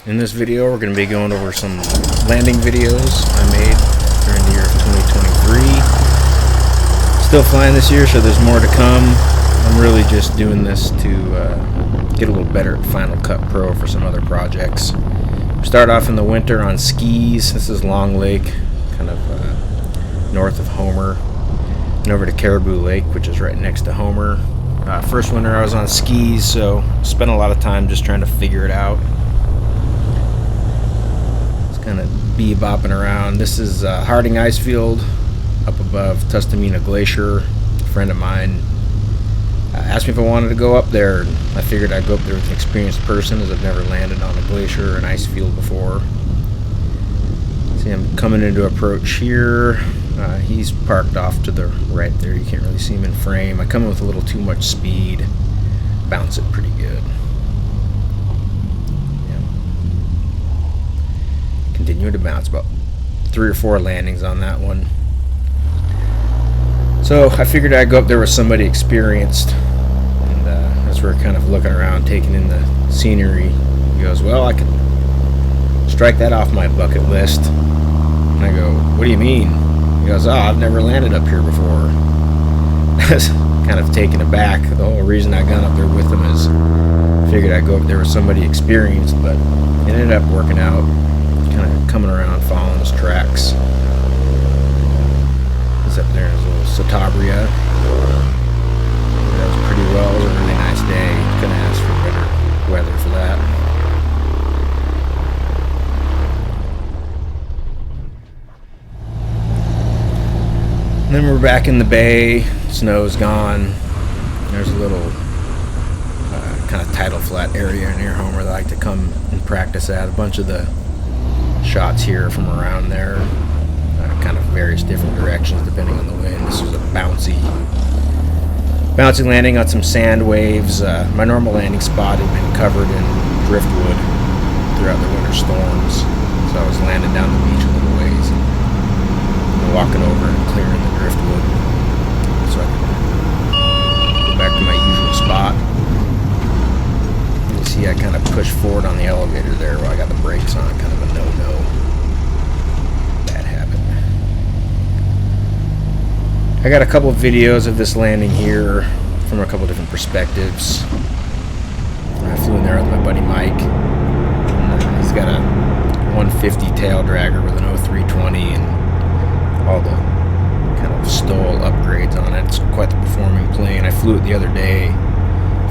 In this video, we're going to be going over some landing videos I made during the year of 2023. Still flying this year, so there's more to come. I'm really just doing this to get a little better at Final Cut Pro for some other projects. Start off in the winter on skis. This is Long Lake, kind of north of Homer, and over to Caribou Lake, which is right next to Homer. First winter I was on skis, so spent a lot of time just trying to figure it out. Kind of bebopping around. This is Harding Ice Field up above Tustamina Glacier. A friend of mine asked me if I wanted to go up there, and I figured I'd go up there with an experienced person, as I've never landed on a glacier or an ice field before. See, I'm coming into approach here. He's parked off to the right there. You can't really see him in frame. I come in with a little too much speed, bounce it pretty good. Continue to bounce, about 3 or 4 landings on that one. So I figured I'd go up there with somebody experienced, and as we're kind of looking around, taking in the scenery, he goes, "Well, I could strike that off my bucket list." And I go, "What do you mean?" He goes, "Oh, I've never landed up here before." I was kind of taken aback. The whole reason I got up there with him is I figured I'd go up there with somebody experienced, but it ended up working out. Kind of coming around, following his tracks. He's up there in his little Satabria. That was pretty well. It was a really nice day. Couldn't ask for better weather for that. And then we're back in the bay. Snow's gone. There's a little kind of tidal flat area near Homer that I like to come and practice at. A bunch of the shots here from around there, kind of various different directions depending on the wind. This was a bouncy landing on some sand waves. My normal landing spot had been covered in driftwood throughout the winter storms, so I was landing down the beach a little ways and walking over and clearing the driftwood so I could go back to my usual spot. You see I kind of pushed forward on the elevator there while I got the brakes on, kind of a no-no. Bad habit. I got a couple of videos of this landing here from a couple different perspectives. I flew in there with my buddy Mike. He's got a 150 tail dragger with an 0320 and all the kind of stall upgrades on it. It's quite the performing plane. I flew it the other day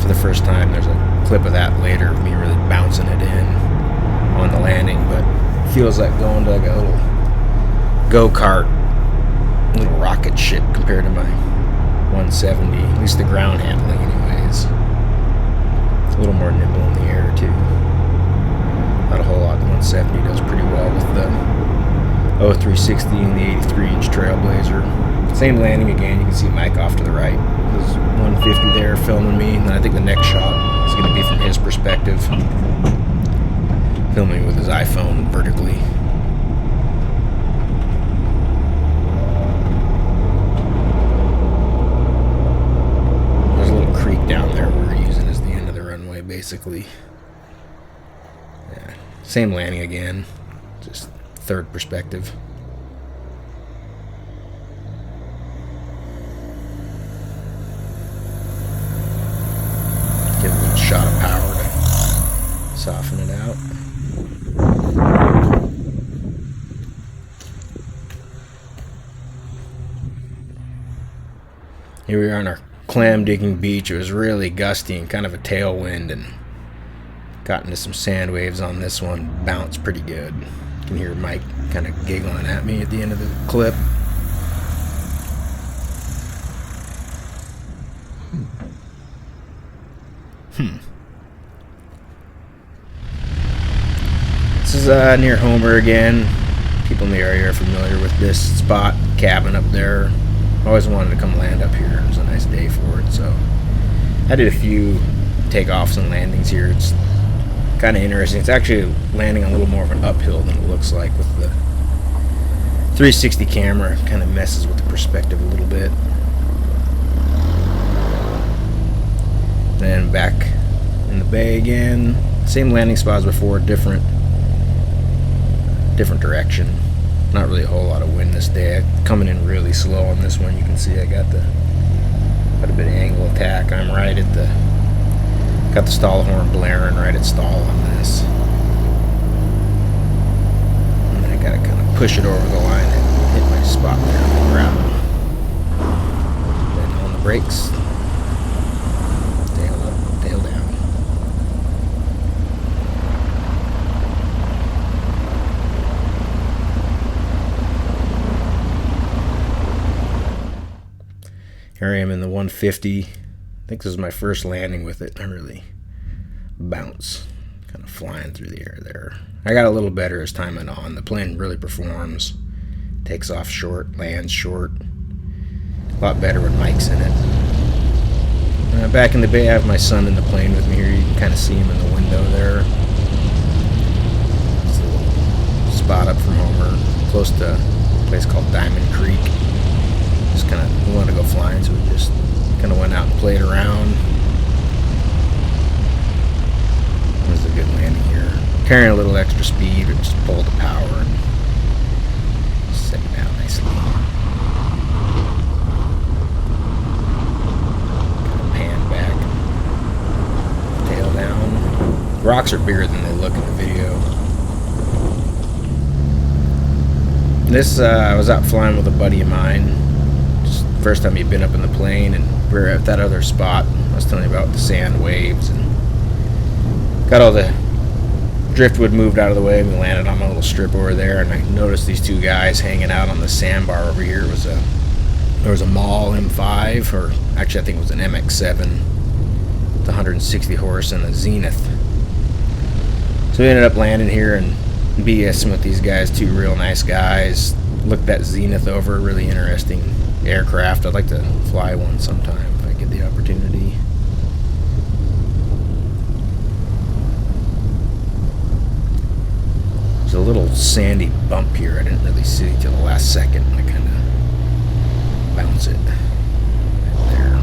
for the first time. There's a clip of that later of me really bouncing it in on the landing, but it feels like going to like a little go-kart, little rocket ship compared to my 170, at least the ground handling anyways. It's a little more nimble in the air too. Not a whole lot. The 170 does pretty well with the 0360 and the 83-inch Trailblazer. Same landing again. You can see Mike off to the right. There's 150 there filming me, and then I think the next shot is going to be from his perspective, filming with his iPhone vertically. There's a little creek down there we're using as the end of the runway, basically. Yeah, same landing again, just third perspective. Give it a little shot of power to soften it out. Here we are on our clam digging beach. It was really gusty and kind of a tailwind, and got into some sand waves on this one. Bounced pretty good. You can hear Mike kind of giggling at me at the end of the clip. This is near Homer again. People in the area are familiar with this spot, cabin up there. Always wanted to come land up here. It was a nice day for it, so I did a few takeoffs and landings here. It's kind of interesting. It's actually landing a little more of an uphill than it looks like with the 360 camera. Kind of messes with the perspective a little bit. Then back in the bay again. Same landing spot as before, different different direction. Not really a whole lot of wind this day. Coming in really slow on this one. You can see I got a bit of angle attack. I'm right at got the stall horn blaring right at stall on this. And I gotta kind of push it over the line and hit my spot there on the ground. Then on the brakes, tail up, tail down. Here I am in the 150. I think this is my first landing with it. I really bounce, kind of flying through the air there. I got a little better as time went on. The plane really performs. Takes off short, lands short. A lot better when Mike's in it. Back in the bay, I have my son in the plane with me here. You can kind of see him in the window there. It's a little spot up from Homer, close to a place called Diamond Creek. Just kind of wanted to go flying, so we just kind of went out and played around. This is a good landing here. Carrying a little extra speed, or just pulled the power and set it down nicely. Kind of pan back, tail down. Rocks are bigger than they look in the video. This, I was out flying with a buddy of mine. First time he'd been up in the plane, and we were at that other spot I was telling you about, the sand waves, and got all the driftwood moved out of the way. We landed on my little strip over there, and I noticed these two guys hanging out on the sandbar over here. There was a Mall M5, or actually I think it was an MX7 with 160 horse and a Zenith. So we ended up landing here and BSing with these guys, two real nice guys. Looked that Zenith over, really interesting aircraft. I'd like to fly one sometime if I get the opportunity. There's a little sandy bump here. I didn't really see till the last second. I kind of bounce it right there.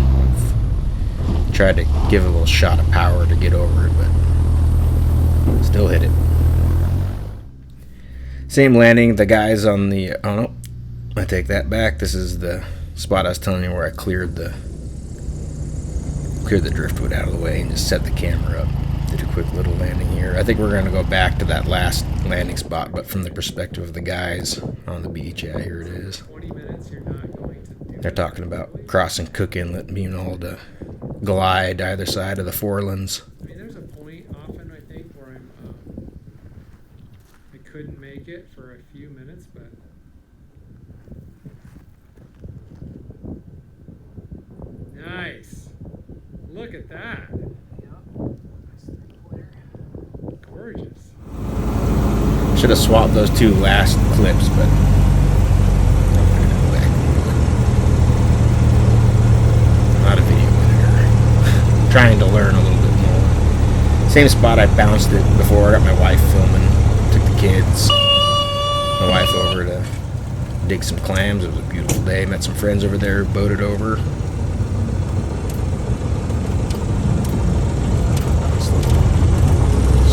I've tried to give it a little shot of power to get over it, but still hit it. Same landing. The guys on the... Oh no, I take that back. This is the spot I was telling you where I cleared the driftwood out of the way and just set the camera up. Did a quick little landing here. I think we're going to go back to that last landing spot, but from the perspective of the guys on the beach. Yeah, here it is. 20 minutes, you're not going to do. They're talking about crossing Cook Inlet, being able to glide either side of the forelands. I mean, there's a point often, I think, where I couldn't make it for a few minutes, but nice. Look at that. Gorgeous. Should have swapped those two last clips, but not a video editor. Trying to learn a little bit more. Same spot I bounced it before. I got my wife filming. Took the kids, my wife over to dig some clams. It was a beautiful day. Met some friends over there. Boated over.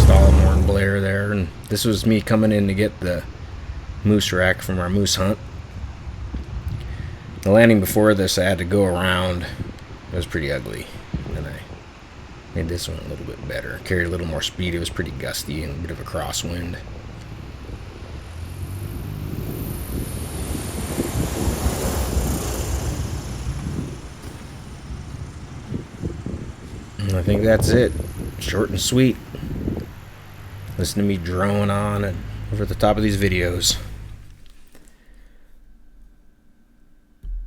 Stallhorn blare there, and this was me coming in to get the moose rack from our moose hunt. The landing before this, I had to go around. It was pretty ugly, and I made this one a little bit better. Carried a little more speed. It was pretty gusty and a bit of a crosswind. And I think that's it. Short and sweet. Listen to me drone on and over the top of these videos.